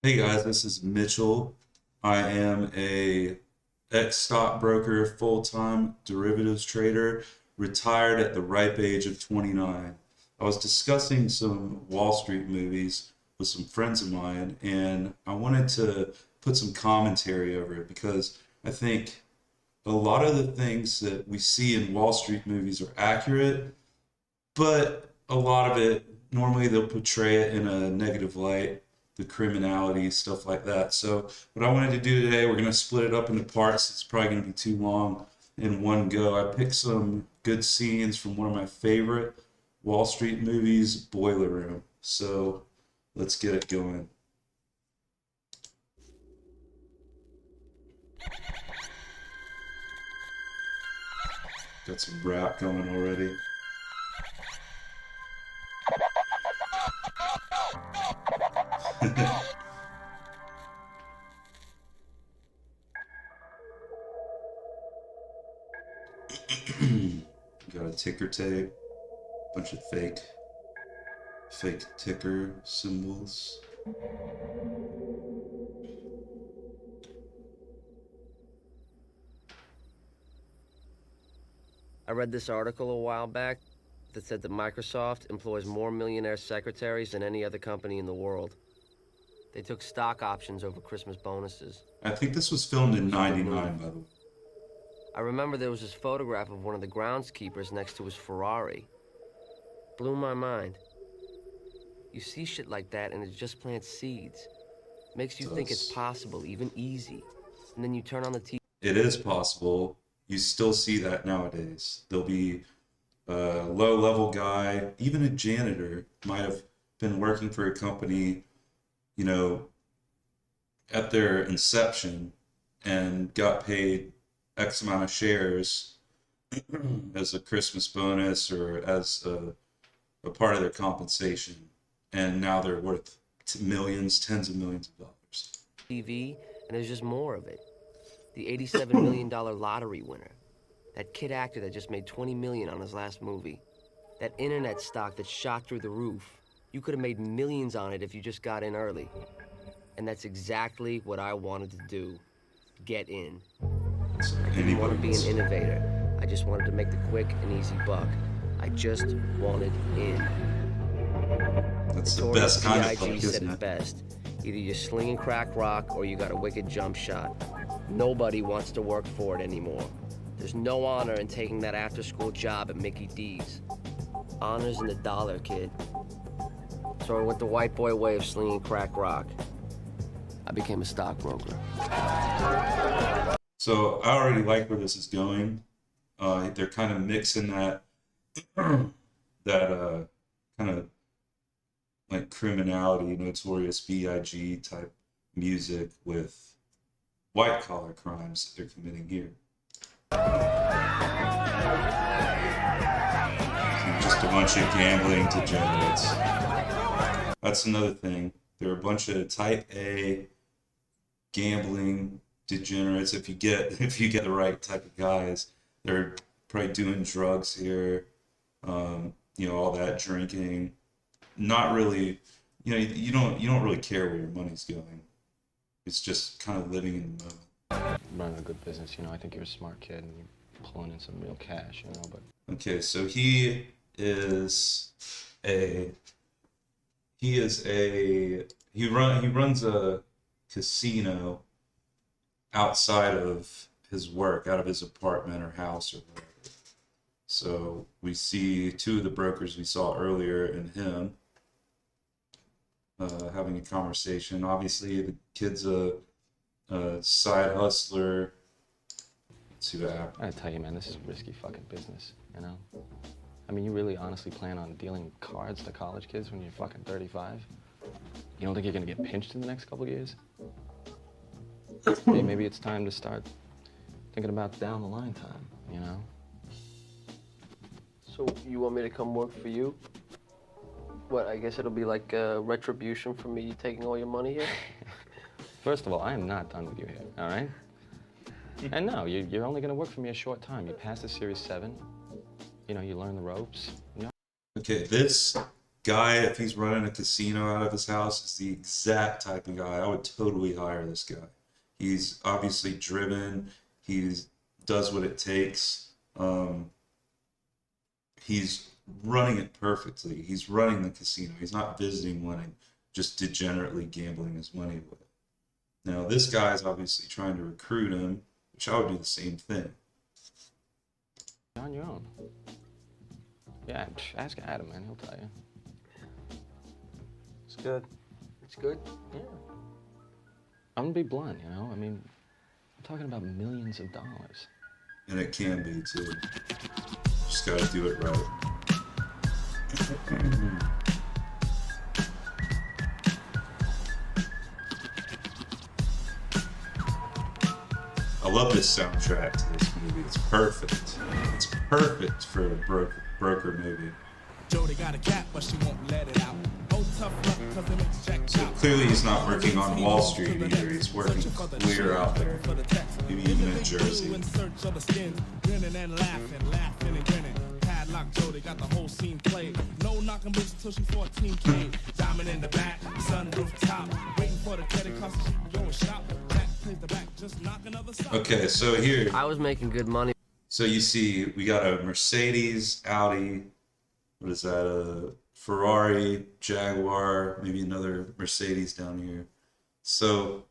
Hey guys, this is Mitchell. I am a ex-stockbroker, full-time derivatives trader, retired at the ripe age of 29. I was discussing some Wall Street movies with some friends of mine, and I wanted to put some commentary over it because I think a lot of the things that we see in Wall Street movies are accurate, but a lot of it, normally they'll portray it in a negative light, the criminality, stuff like that. So what I wanted to do today, we're going to split it up into parts. It's probably going to be too long in one go. I picked some good scenes from one of my favorite Wall Street movies, Boiler Room. So let's get it going. Got some rap going already. Got a ticker tape, bunch of fake ticker symbols. I read this article a while back that said that Microsoft employs more millionaire secretaries than any other company in the world. They took stock options over Christmas bonuses. I think this was filmed in It was a good '99, move. by the way. I remember there was this photograph of one of the groundskeepers next to his Ferrari. Blew my mind. You see shit like that and it just plants seeds. Makes you think it's possible, even easy. And then you turn on the TV. It is possible. You still see that nowadays. There'll be a low-level guy, even a janitor, might have been working for a company, you know, at their inception and got paid X amount of shares as a Christmas bonus or as a part of their compensation. And now they're worth millions, tens of millions of dollars. TV, and there's just more of it. The $87 million lottery winner. That kid actor that just made $20 million on his last movie. That internet stock that shot through the roof. You could have made millions on it if you just got in early. And that's exactly what I wanted to do. Get in. I didn't want to be an innovator. I just wanted to make the quick and easy buck. I just wanted in. That's the best kind of buck, said isn't it it? best. Either you sling and crack rock or you got a wicked jump shot. Nobody wants to work for it anymore. There's no honor in taking that after-school job at Mickey D's. Honor's in the dollar, kid. So I went the white boy way of slinging crack rock. I became a stockbroker. So I already like where this is going. They're kind of mixing that kind of like criminality, notorious B.I.G. type music with white collar crimes that they're committing here. Just a bunch of gambling degenerates. That's another thing. There are a bunch of type A gambling degenerates. If you get the right type of guys, they're probably doing drugs here. All that drinking. Not really. You don't really care where your money's going. It's just kind of living in the moment. Running a good business, I think you're a smart kid and you're pulling in some real cash, but... Okay, so he runs a casino outside of his work, out of his apartment or house or whatever. So we see two of the brokers we saw earlier and him having a conversation. Obviously, the kid's a side hustler. Let's see what happens. I gotta tell you, man, this is a risky fucking business, I mean, you really honestly plan on dealing cards to college kids when you're fucking 35? You don't think you're gonna get pinched in the next couple of years? Hey, maybe it's time to start thinking about down the line time, So you want me to come work for you? What, I guess it'll be like retribution for me taking all your money here? First of all, I am not done with you here, all right? And no, you're only gonna work for me a short time. You pass the Series 7, you learn the ropes, Okay, this guy, if he's running a casino out of his house, is the exact type of guy I would totally hire. This guy. He's obviously driven. He does what it takes. He's running it perfectly. He's running the casino. He's not visiting one and just degenerately gambling his money away. Now, this guy's obviously trying to recruit him, which I would do the same thing. On your own. Yeah, ask Adam, man. He'll tell you. It's good. It's good? Yeah. I'm gonna be blunt, you know? I mean, I'm talking about millions of dollars. And it can be, too. Just gotta do it right. I love this soundtrack to this movie. It's perfect. It's perfect for a broker movie. Jody got a cat, but she won't let it out. Oh, tough luck, 'cause it makes Jack So clearly he's not working on Wall Street either. He's working clear out there. Maybe even in Jersey. In search of the skins, grinning and laughing, laughing and grinning. Padlock Jody got the whole scene played. No knocking boots till she 14K. Diamond in the back, sunroof top. Waiting for the credit card so she can go and shop. Jack plays the back, just knock another stop. Okay, so here, I was making good money. so you see, we got a Mercedes, Audi, what is that, a Ferrari, Jaguar, maybe another Mercedes down here. So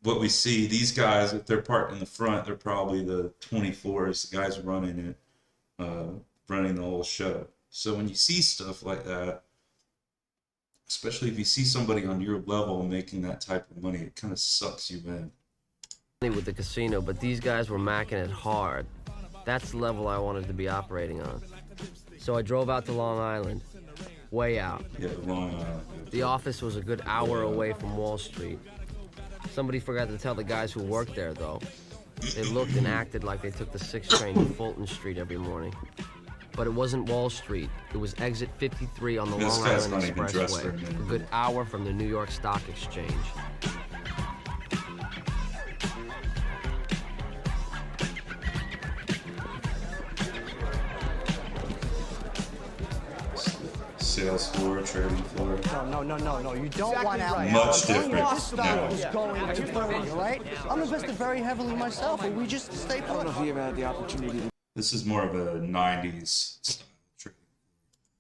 what we see, these guys, if they're parked in the front, they're probably the 24s, the guys running it, running the whole show. So when you see stuff like that, especially if you see somebody on your level making that type of money, it kind of sucks you in. With the casino, but these guys were macking it hard. That's the level I wanted to be operating on. So I drove out to Long Island, way out. Yeah, Long Island. The office was a good hour away from Wall Street. Somebody forgot to tell the guys who worked there, though. They looked and acted like they took the 6 train to Fulton Street every morning. But it wasn't Wall Street. It was exit 53 on the This Long guy's Island not even dressed for a Expressway, minute. a good hour from the New York Stock Exchange. Sales floor, trading floor. No. You don't want out. Much I'm telling you, different this stock is now. going to 30, all right? I'm invested very heavily myself, and we just stay put. I don't know if you ever had the opportunity to This is more of a 90s style trading.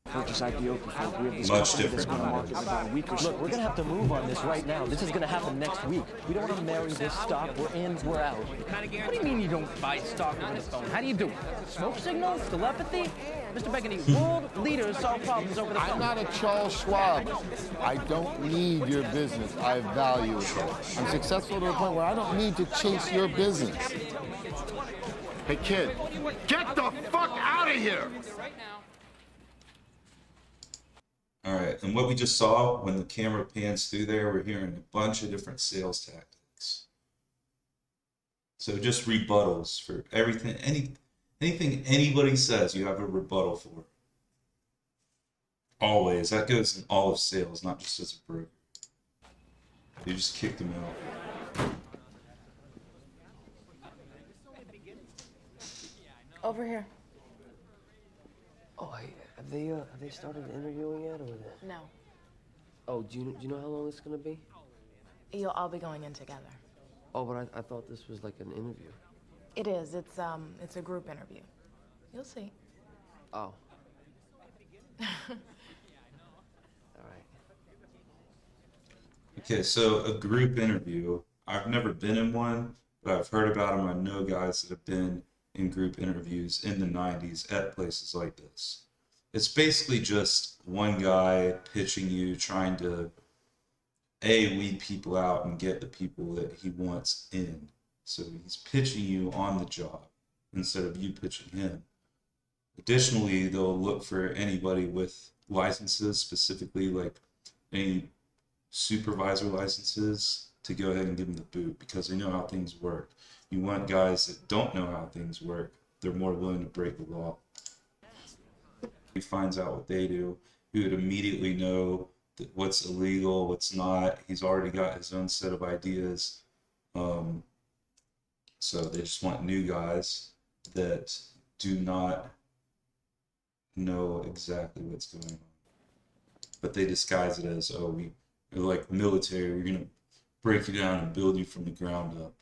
purchase IPO before. We have this Much company that's different been on the than market for about a week or so. Look, we're gonna have to move on this right now. This is gonna happen next week. We don't want to marry this stock. We're in, we're out. What do you mean you don't buy stock over the phone? How do you do it? Smoke signals? Telepathy? Mr. Beckany, world leaders solve problems over the phone. I'm not a Charles Schwab. I don't need your business. I value it. I'm successful to the point where I don't need to chase your business. Hey, kid, get the fuck out of here! All right, and what we just saw when the camera pans through there, we're hearing a bunch of different sales tactics. So just rebuttals for everything, anything anybody says, you have a rebuttal for. Always. That goes in all of sales, not just as a broker. You just kicked them out. Over here. Oh, have they started interviewing yet, or? No. Oh, do you know how long it's gonna be? You'll all be going in together. Oh, but I thought this was like an interview. It is. It's a group interview. You'll see. Oh. All right. Okay, so a group interview. I've never been in one, but I've heard about them. I know guys that have been in group interviews in the 90s at places like this. It's basically just one guy pitching you, trying to weed people out and get the people that he wants in. So he's pitching you on the job instead of you pitching him. Additionally, they'll look for anybody with licenses, specifically like any supervisor licenses, to go ahead and give them the boot because they know how things work. You want guys that don't know how things work. They're more willing to break the law. He finds out what they do. He would immediately know that what's illegal, what's not. He's already got his own set of ideas. So they just want new guys that do not know exactly what's going on. But they disguise it as, oh, we're like military, we're gonna break you down and build you from the ground up.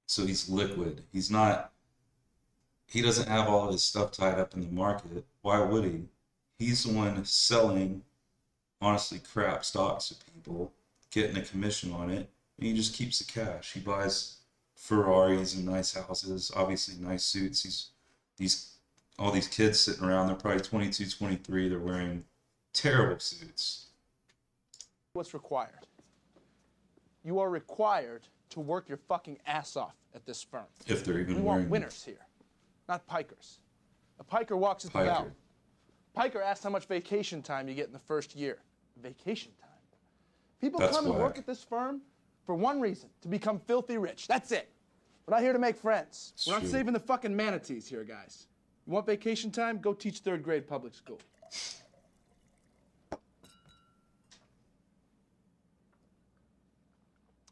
So he's liquid. He doesn't have all of his stuff tied up in the market. Why would he? He's the one selling, honestly, crap stocks to people, getting a commission on it, and he just keeps the cash. He buys Ferraris and nice houses, obviously nice suits. All these kids sitting around, they're probably 22, 23, they're wearing terrible suits. What's required? You are required to work your fucking ass off at this firm. If they're even we wearing want winners here, not pikers. A piker walks at the bell. Piker asks how much vacation time you get in the first year. Vacation time. People come and work at this firm for one reason, to become filthy rich. That's it. We're not here to make friends. We're not saving the fucking manatees here, guys. You want vacation time? Go teach third grade public school.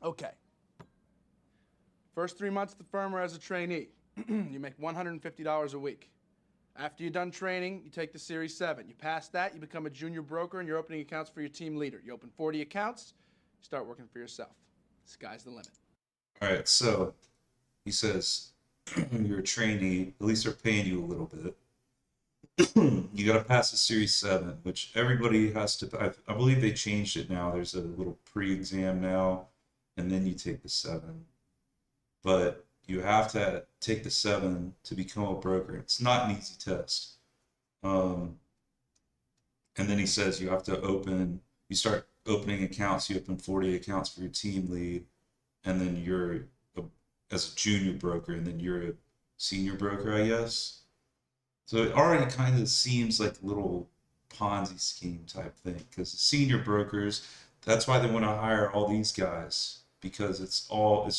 Okay. First 3 months at the firm are as a trainee. You make $150 a week. After you're done training, you take the Series 7. You pass that, you become a junior broker, and you're opening accounts for your team leader. You open 40 accounts, you start working for yourself. Sky's the limit. All right, so he says you're a trainee, at least they're paying you a little bit. You got to pass the Series 7, which everybody has to. I believe they changed it now. There's a little pre-exam now, and then you take the 7. But you have to take the 7 to become a broker. It's not an easy test. And then he says you have to you start opening accounts. You open 40 accounts for your team lead, and then as a junior broker, and then you're a senior broker, I guess. So it already kind of seems like a little Ponzi scheme type thing, because the senior brokers, that's why they want to hire all these guys, because it's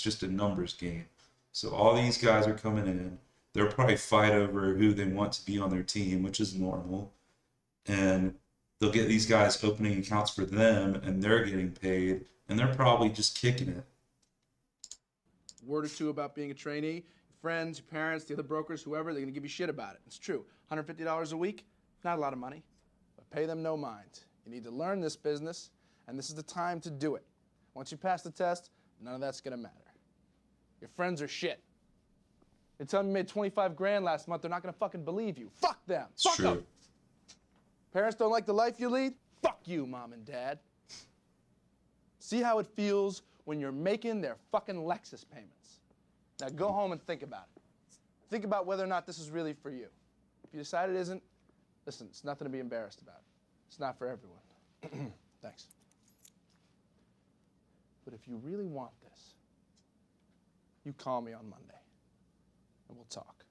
just a numbers game. So all these guys are coming in. They'll probably fight over who they want to be on their team, which is normal. And they'll get these guys opening accounts for them, and they're getting paid, and they're probably just kicking it. Word or two about being a trainee, your friends, your parents, the other brokers, whoever, they're going to give you shit about it. It's true. $150 a week, not a lot of money, but pay them no mind. You need to learn this business, and this is the time to do it. Once you pass the test, none of that's going to matter. Your friends are shit. They tell me you made 25 grand last month, they're not going to fucking believe you. Fuck them. Fuck them. Parents don't like the life you lead? Fuck you, Mom and Dad. See how it feels when you're making their fucking Lexus payments. Now go home and think about it. Think about whether or not this is really for you. If you decide it isn't, listen, it's nothing to be embarrassed about. It's not for everyone. Thanks. But if you really want this, you call me on Monday, and we'll talk.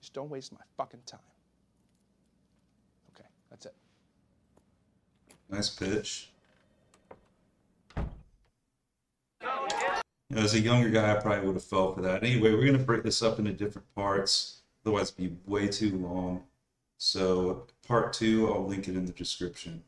Just don't waste my fucking time. Okay, that's it. Nice pitch. As a younger guy, I probably would have fell for that. Anyway, we're going to break this up into different parts. Otherwise, it'd be way too long. So, part 2, I'll link it in the description.